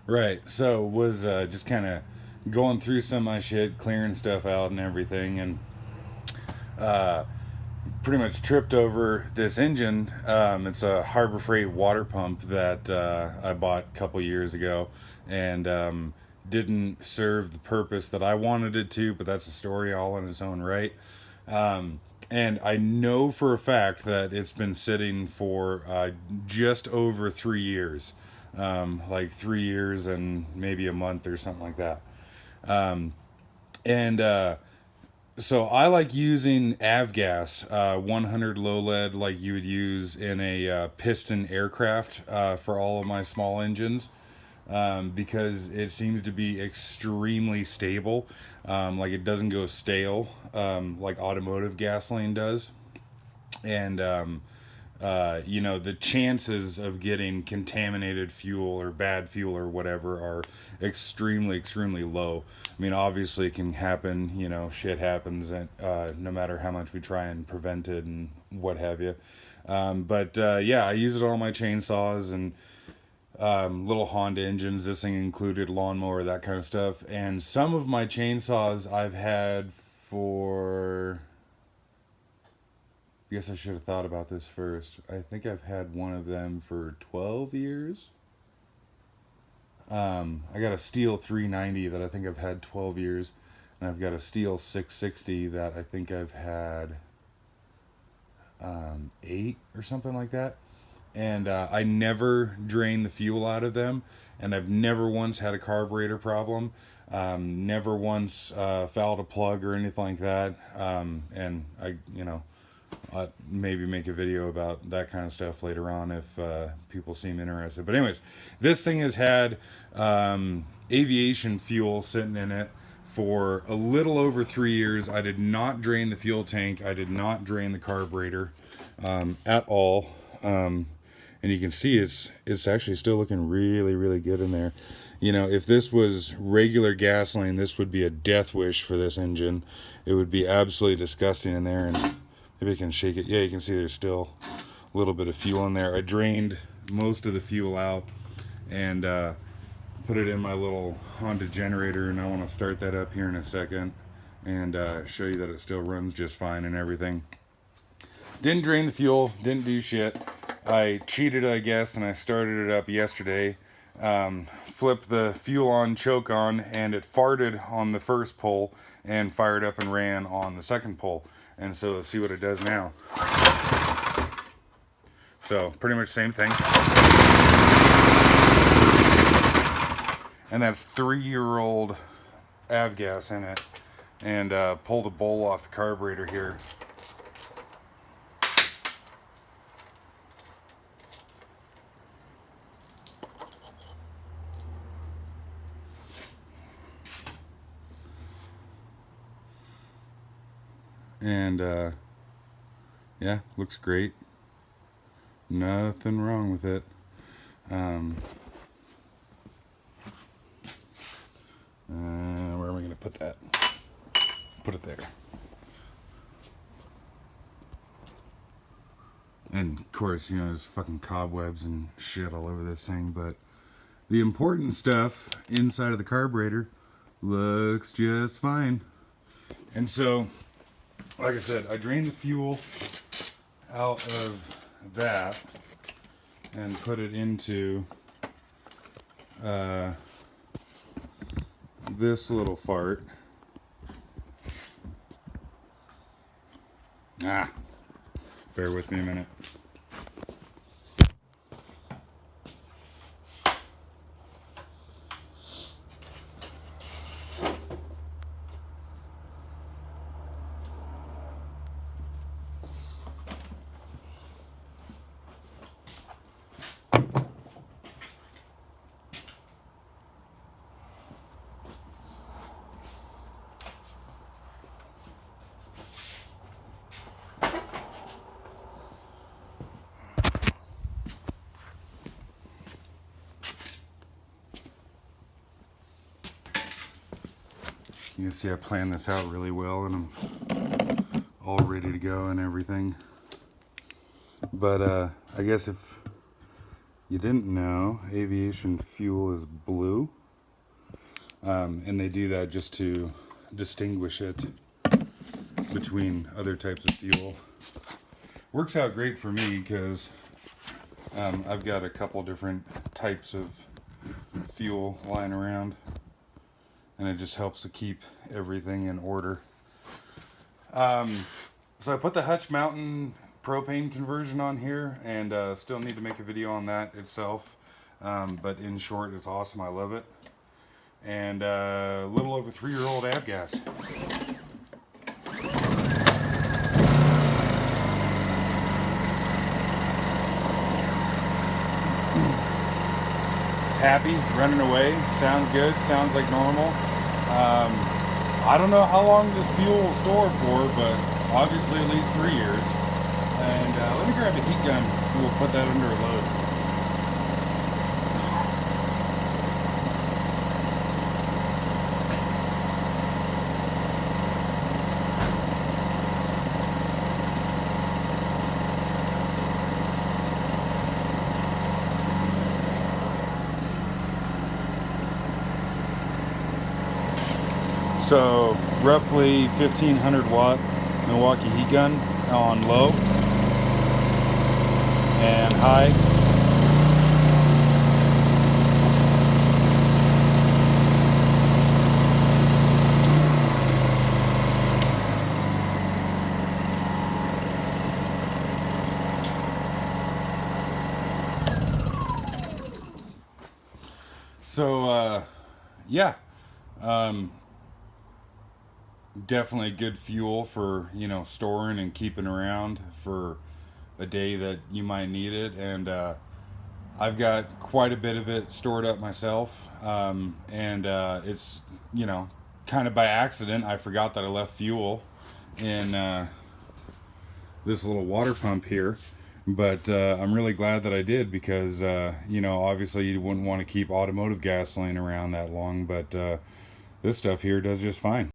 Right. So was just kind of going through some of my shit, clearing stuff out and everything, and uh, pretty much tripped over this engine. It's a Harbor Freight water pump that I bought a couple years ago, and didn't serve the purpose that I wanted it to. But that's a story all in its own right. And I know for a fact that it's been sitting for just over 3 years, like 3 years and maybe a month or something like that. And so I like using Avgas 100 low lead, like you would use in a piston aircraft for all of my small engines, because it seems to be extremely stable. Like it doesn't go stale, like automotive gasoline does. And you know, the chances of getting contaminated fuel or bad fuel or whatever are extremely low. I mean, obviously it can happen, you know, shit happens, and no matter how much we try and prevent it and what have you. But yeah, I use it on my chainsaws and little Honda engines, this thing included, lawnmower, that kind of stuff. And some of my chainsaws I've had for, I guess I should have thought about this first. I think I've had one of them for 12 years. I got a steel 390 that I think I've had 12 years. And I've got a steel 660 that I think I've had 8 or something like that. And I never drain the fuel out of them. And I've never once had a carburetor problem. Never once fouled a plug or anything like that. And I, you know, I'll maybe make a video about that kind of stuff later on if people seem interested. But anyways, this thing has had aviation fuel sitting in it for a little over 3 years. I did not drain the fuel tank. I did not drain the carburetor at all. And you can see it's actually still looking really good in there. You know, if this was regular gasoline, this would be a death wish for this engine. It would be absolutely disgusting in there. And maybe I can shake it. Yeah, you can see there's still a little bit of fuel in there. I drained most of the fuel out and put it in my little Honda generator, and I want to start that up here in a second and show you that it still runs just fine and everything. Didn't drain the fuel, didn't do shit. I cheated, I guess, and I started it up yesterday. Flipped the fuel on, choke on, and it farted on the first pull and fired up and ran on the second pull. And so let's see what it does now. So pretty much same thing. And that's 3-year-old Avgas in it. And pull the bowl off the carburetor here. And yeah, looks great. Nothing wrong with it. Where am I going to put that? Put it there. And of course, you know, there's fucking cobwebs and shit all over this thing, but the important stuff inside of the carburetor looks just fine. And so, like I said, I drained the fuel out of that and put it into this little fart. Bear with me a minute. You can see I planned this out really well, and I'm all ready to go and everything. But I guess if you didn't know, aviation fuel is blue. And they do that just to distinguish it between other types of fuel. Works out great for me because I've got a couple different types of fuel lying around, and it just helps to keep everything in order. So I put the Hutch Mountain propane conversion on here, and still need to make a video on that itself. But in short, it's awesome. I love it. And a little over 3-year-old Avgas. Happy, running away, sounds good, sounds like normal. I don't know how long this fuel will store for, but obviously at least 3 years. And let me grab a heat gun and we'll put that under a load. So roughly 1500 watt Milwaukee heat gun on low and high. So yeah. Definitely good fuel for, you know, storing and keeping around for a day that you might need it. And I've got quite a bit of it stored up myself. It's, you know, kind of by accident, I forgot that I left fuel in this little water pump here. But I'm really glad that I did because, you know, obviously you wouldn't want to keep automotive gasoline around that long. But this stuff here does just fine.